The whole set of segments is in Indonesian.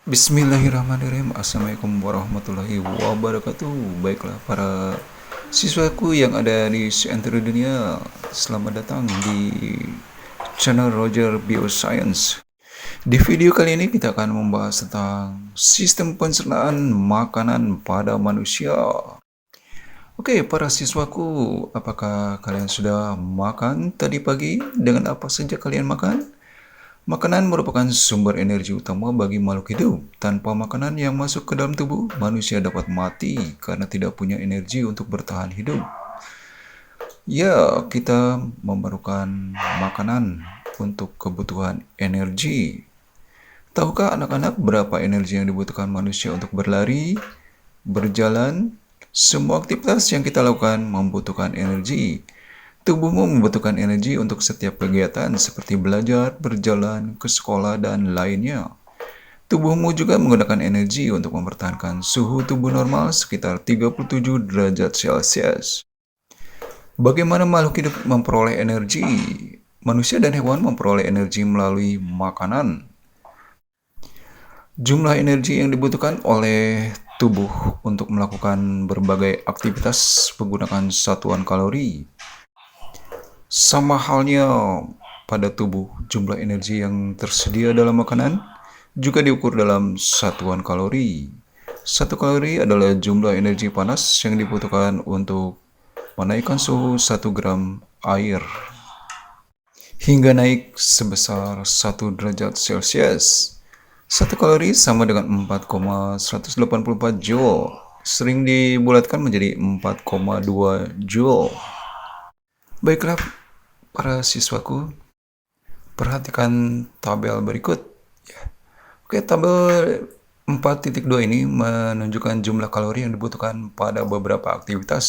Bismillahirrahmanirrahim. Assalamualaikum warahmatullahi wabarakatuh. Baiklah para siswaku yang ada di seantero dunia, selamat datang di channel Roger Bioscience. Di video kali ini kita akan membahas tentang sistem pencernaan makanan pada manusia. Oke, para siswaku, apakah kalian sudah makan tadi pagi? Dengan apa saja kalian makan? Makanan merupakan sumber energi utama bagi makhluk hidup. Tanpa makanan yang masuk ke dalam tubuh, manusia dapat mati karena tidak punya energi untuk bertahan hidup. Ya, kita memerlukan makanan untuk kebutuhan energi. Tahukah anak-anak berapa energi yang dibutuhkan manusia untuk berlari, berjalan? Semua aktivitas yang kita lakukan membutuhkan energi. Tubuhmu membutuhkan energi untuk setiap kegiatan seperti belajar, berjalan, ke sekolah, dan lainnya. Tubuhmu juga menggunakan energi untuk mempertahankan suhu tubuh normal sekitar 37 derajat Celcius. Bagaimana makhluk hidup memperoleh energi? Manusia dan hewan memperoleh energi melalui makanan. Jumlah energi yang dibutuhkan oleh tubuh untuk melakukan berbagai aktivitas menggunakan satuan kalori. Sama halnya pada tubuh, jumlah energi yang tersedia dalam makanan juga diukur dalam satuan kalori. Satu kalori adalah jumlah energi panas yang dibutuhkan untuk menaikkan suhu 1 gram air hingga naik sebesar 1 derajat Celcius. Satu kalori sama dengan 4,184 joule. Sering dibulatkan menjadi 4,2 joule. Baiklah, para siswaku, perhatikan tabel berikut. Oke, tabel 4.2 ini menunjukkan jumlah kalori yang dibutuhkan pada beberapa aktivitas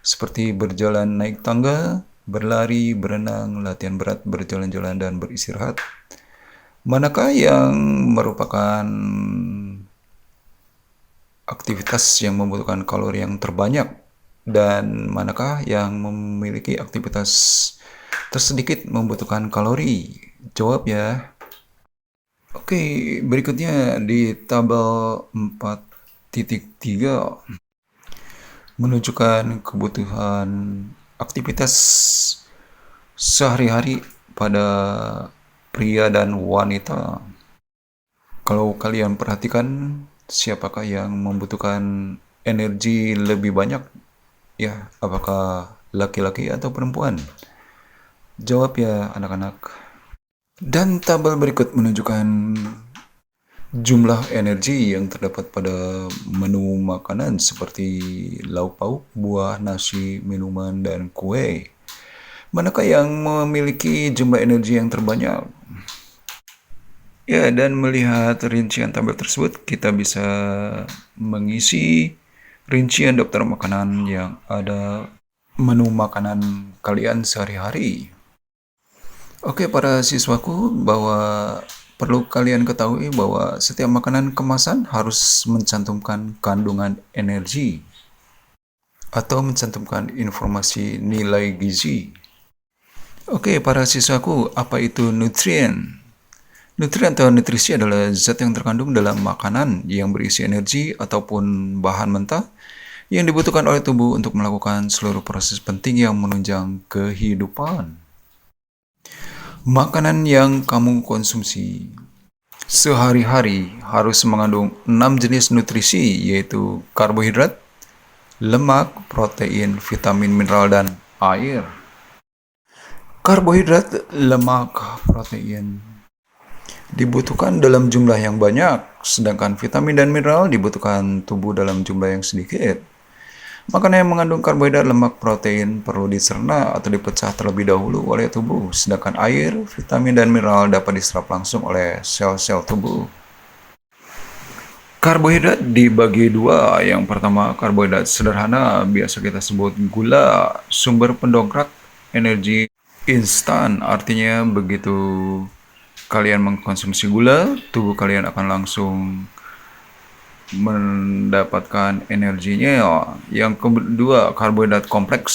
seperti berjalan naik tangga, berlari, berenang, latihan berat, berjalan-jalan, dan beristirahat. Manakah yang merupakan aktivitas yang membutuhkan kalori yang terbanyak? Dan manakah yang memiliki aktivitas tersedikit membutuhkan kalori? Jawab ya. Oke, berikutnya di tabel 4.3 menunjukkan kebutuhan aktivitas sehari-hari pada pria dan wanita. Kalau kalian perhatikan, siapakah yang membutuhkan energi lebih banyak? Ya, apakah laki-laki atau perempuan? Jawab ya, anak-anak. Dan tabel berikut menunjukkan jumlah energi yang terdapat pada menu makanan seperti lauk pauk, buah, nasi, minuman, dan kue. Manakah yang memiliki jumlah energi yang terbanyak? Ya, dan melihat rincian tabel tersebut, kita bisa mengisi rincian daftar makanan yang ada menu makanan kalian sehari-hari. Oke, para siswaku, bahwa perlu kalian ketahui bahwa setiap makanan kemasan harus mencantumkan kandungan energi atau mencantumkan informasi nilai gizi. Oke, para siswaku, apa itu nutrien? Nutrien atau nutrisi adalah zat yang terkandung dalam makanan yang berisi energi ataupun bahan mentah yang dibutuhkan oleh tubuh untuk melakukan seluruh proses penting yang menunjang kehidupan. Makanan yang kamu konsumsi sehari-hari harus mengandung 6 jenis nutrisi, yaitu karbohidrat, lemak, protein, vitamin, mineral, dan air. Karbohidrat, lemak, protein dibutuhkan dalam jumlah yang banyak, sedangkan vitamin dan mineral dibutuhkan tubuh dalam jumlah yang sedikit. Makanan yang mengandung karbohidrat, lemak, protein perlu dicerna atau dipecah terlebih dahulu oleh tubuh, sedangkan air, vitamin, dan mineral dapat diserap langsung oleh sel-sel tubuh. Karbohidrat dibagi dua. Yang pertama, karbohidrat sederhana, biasa kita sebut gula, sumber pendongkrak energi instan. Artinya begitu kalian mengkonsumsi gula, tubuh kalian akan langsung mendapatkan energinya. Yang kedua, karbohidrat kompleks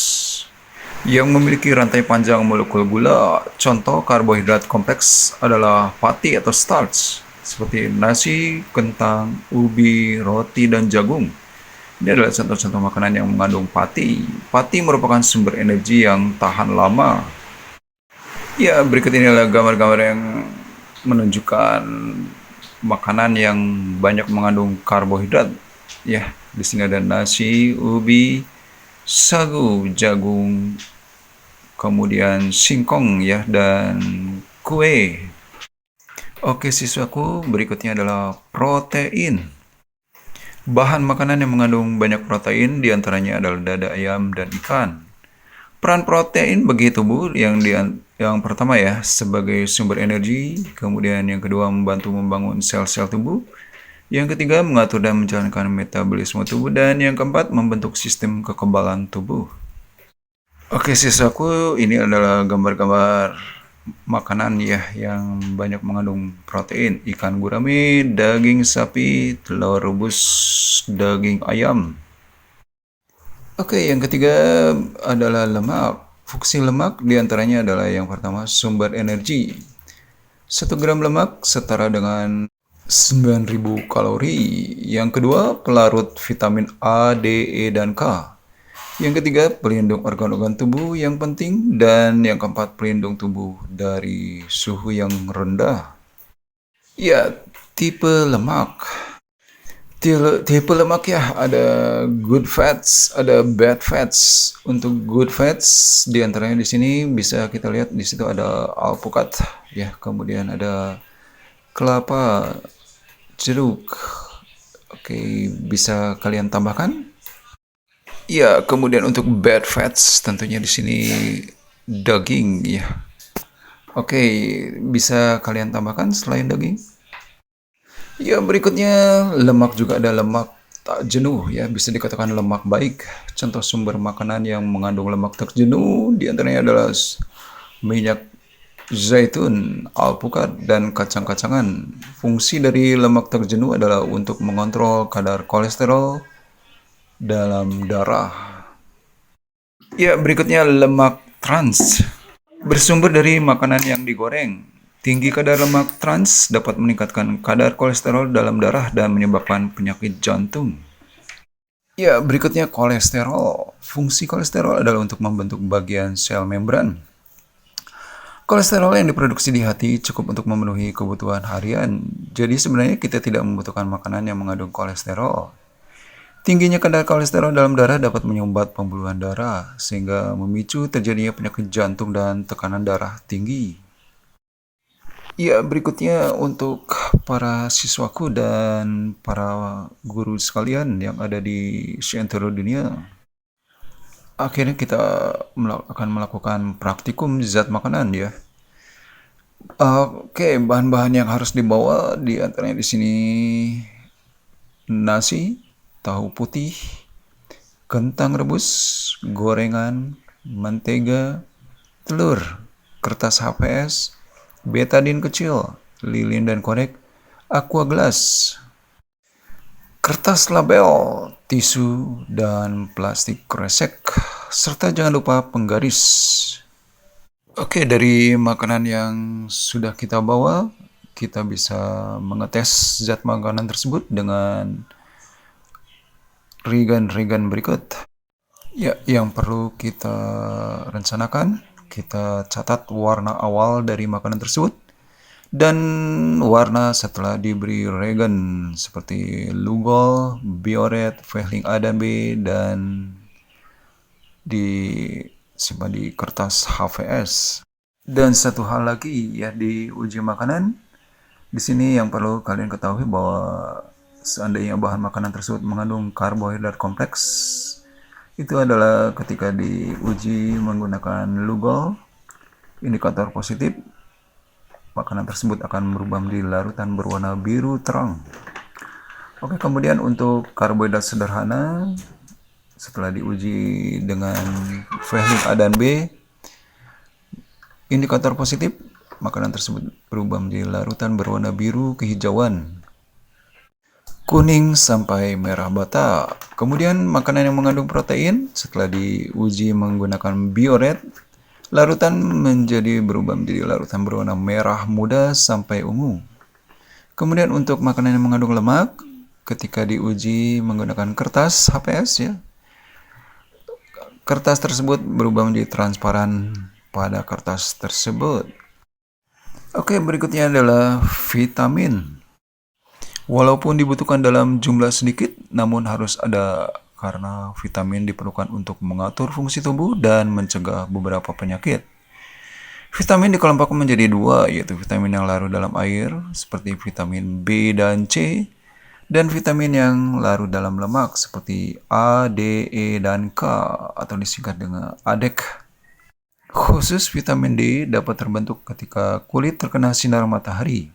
yang memiliki rantai panjang molekul gula. Contoh karbohidrat kompleks adalah pati atau starch. seperti nasi, kentang, ubi, roti, dan jagung. Ini adalah contoh-contoh makanan yang mengandung pati. Pati merupakan sumber energi yang tahan lama. Ya, berikut ini adalah gambar-gambar yang menunjukkan makanan yang banyak mengandung karbohidrat. Ya, di sini ada nasi, ubi, sagu, jagung, kemudian singkong ya dan kue. Oke siswaku, berikutnya adalah protein. Bahan makanan yang mengandung banyak protein diantaranya adalah dada ayam dan ikan. Peran protein bagi tubuh yang pertama ya sebagai sumber energi, kemudian yang kedua membantu membangun sel-sel tubuh, yang ketiga mengatur dan menjalankan metabolisme tubuh, dan yang keempat membentuk sistem kekebalan tubuh. Oke siswaku, ini adalah gambar-gambar makanan ya yang banyak mengandung protein: ikan gurame, daging sapi, telur rebus, daging ayam. Oke, yang ketiga adalah lemak. Fungsi lemak diantaranya adalah yang pertama sumber energi. 1 gram lemak setara dengan 9.000 kalori. Yang kedua pelarut vitamin A, D, E, dan K. Yang ketiga pelindung organ-organ tubuh yang penting. Dan yang keempat pelindung tubuh dari suhu yang rendah. Ya, tipe lemak. Tipe lemak ya, ada good fats, ada bad fats. Untuk good fats diantaranya di sini bisa kita lihat di situ ada alpukat ya, kemudian ada kelapa, jeruk. Oke, bisa kalian tambahkan? Ya, kemudian untuk bad fats tentunya di sini daging ya. Oke, bisa kalian tambahkan selain daging? Ya, berikutnya lemak juga ada lemak tak jenuh ya, bisa dikatakan lemak baik. Contoh sumber makanan yang mengandung lemak tak jenuh diantaranya adalah minyak zaitun, alpukat, dan kacang-kacangan. Fungsi dari lemak tak jenuh adalah untuk mengontrol kadar kolesterol dalam darah. Ya, berikutnya lemak trans. Bersumber dari makanan yang digoreng. Tinggi kadar lemak trans dapat meningkatkan kadar kolesterol dalam darah dan menyebabkan penyakit jantung. Ya, berikutnya kolesterol. Fungsi kolesterol adalah untuk membentuk bagian sel membran. Kolesterol yang diproduksi di hati cukup untuk memenuhi kebutuhan harian. Jadi sebenarnya kita tidak membutuhkan makanan yang mengandung kolesterol. Tingginya kadar kolesterol dalam darah dapat menyumbat pembuluhan darah, sehingga memicu terjadinya penyakit jantung dan tekanan darah tinggi. Ya, berikutnya untuk para siswaku dan para guru sekalian yang ada di seantero dunia. Akhirnya kita akan melakukan praktikum zat makanan ya. Oke, bahan-bahan yang harus dibawa di antaranya di sini nasi, tahu putih, kentang rebus, gorengan, mentega, telur, kertas HPS, betadin kecil, lilin dan korek, aqua gelas, kertas label, tisu, dan plastik kresek, serta jangan lupa penggaris. Oke, dari makanan yang sudah kita bawa, kita bisa mengetes zat makanan tersebut dengan regan-regan berikut. Ya, yang perlu kita rencanakan, kita catat warna awal dari makanan tersebut dan warna setelah diberi regan seperti Lugol, Biuret, Fehling A dan B, dan disimpan di kertas HVS. Dan satu hal lagi ya, di uji makanan di sini yang perlu kalian ketahui bahwa seandainya bahan makanan tersebut mengandung karbohidrat kompleks, itu adalah ketika diuji menggunakan Lugol, indikator positif, makanan tersebut akan berubah menjadi larutan berwarna biru terang. Oke, kemudian untuk karbohidrat sederhana, setelah diuji dengan Fehling A dan B, indikator positif, makanan tersebut berubah menjadi larutan berwarna biru kehijauan, kuning sampai merah bata. Kemudian makanan yang mengandung protein setelah diuji menggunakan Biuret, larutan berubah menjadi larutan berwarna merah muda sampai ungu. Kemudian untuk makanan yang mengandung lemak, ketika diuji menggunakan kertas HPS ya, kertas tersebut berubah menjadi transparan pada kertas tersebut. Oke, berikutnya adalah vitamin. Walaupun dibutuhkan dalam jumlah sedikit, namun harus ada karena vitamin diperlukan untuk mengatur fungsi tubuh dan mencegah beberapa penyakit. Vitamin dikelompokkan menjadi dua, yaitu vitamin yang larut dalam air, seperti vitamin B dan C, dan vitamin yang larut dalam lemak, seperti A, D, E, dan K, atau disingkat dengan ADEK. Khusus vitamin D dapat terbentuk ketika kulit terkena sinar matahari,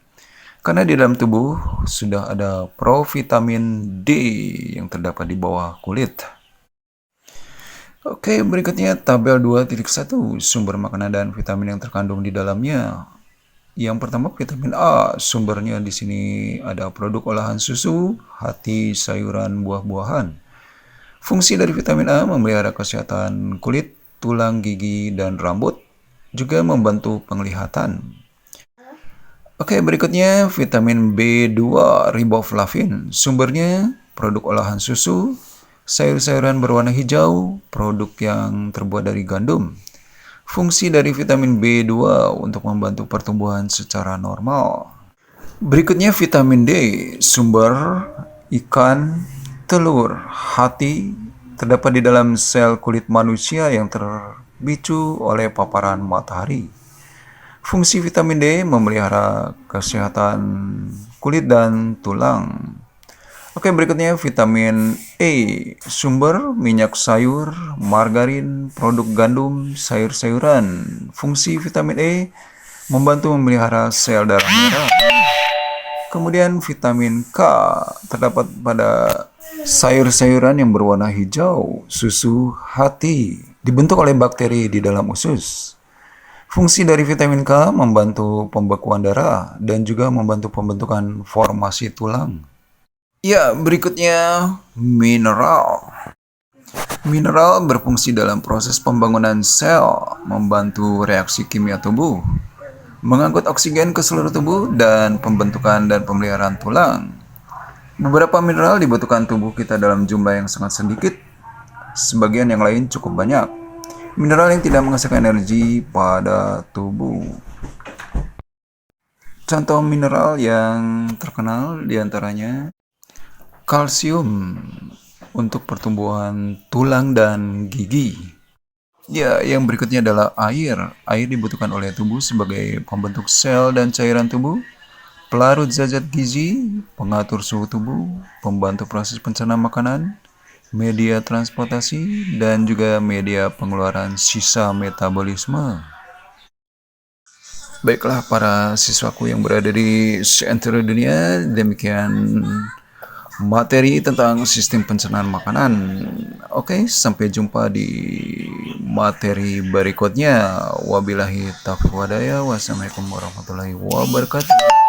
karena di dalam tubuh sudah ada provitamin D yang terdapat di bawah kulit. Oke, berikutnya tabel 2.1 sumber makanan dan vitamin yang terkandung di dalamnya. Yang pertama vitamin A, sumbernya di sini ada produk olahan susu, hati, sayuran, buah-buahan. Fungsi dari vitamin A memelihara kesehatan kulit, tulang, gigi, dan rambut, juga membantu penglihatan. Oke, berikutnya vitamin B2 riboflavin. Sumbernya produk olahan susu, sayur-sayuran berwarna hijau, produk yang terbuat dari gandum. Fungsi dari vitamin B2 untuk membantu pertumbuhan secara normal. Berikutnya vitamin D, sumber ikan, telur, hati, terdapat di dalam sel kulit manusia yang terpicu oleh paparan matahari. Fungsi vitamin D memelihara kesehatan kulit dan tulang. Oke, berikutnya vitamin E, sumber minyak sayur, margarin, produk gandum, sayur-sayuran. Fungsi vitamin E membantu memelihara sel darah merah. Kemudian vitamin K terdapat pada sayur-sayuran yang berwarna hijau, susu, hati, dibentuk oleh bakteri di dalam usus. Fungsi dari vitamin K membantu pembekuan darah dan juga membantu pembentukan formasi tulang. Ya, berikutnya mineral. Mineral berfungsi dalam proses pembangunan sel, membantu reaksi kimia tubuh, mengangkut oksigen ke seluruh tubuh, dan pembentukan dan pemeliharaan tulang. Beberapa mineral dibutuhkan tubuh kita dalam jumlah yang sangat sedikit, sebagian yang lain cukup banyak. Mineral yang tidak menghasilkan energi pada tubuh. Contoh mineral yang terkenal diantaranya kalsium untuk pertumbuhan tulang dan gigi. Ya, yang berikutnya adalah air. Air dibutuhkan oleh tubuh sebagai pembentuk sel dan cairan tubuh, pelarut zat gizi, pengatur suhu tubuh, pembantu proses pencernaan makanan, media transportasi, dan juga media pengeluaran sisa metabolisme. Baiklah para siswaku yang berada di seantero dunia, demikian materi tentang sistem pencernaan makanan. Oke, sampai jumpa di materi berikutnya. Wabillahi taufiq walhidayah. Wassalamualaikum warahmatullahi wabarakatuh.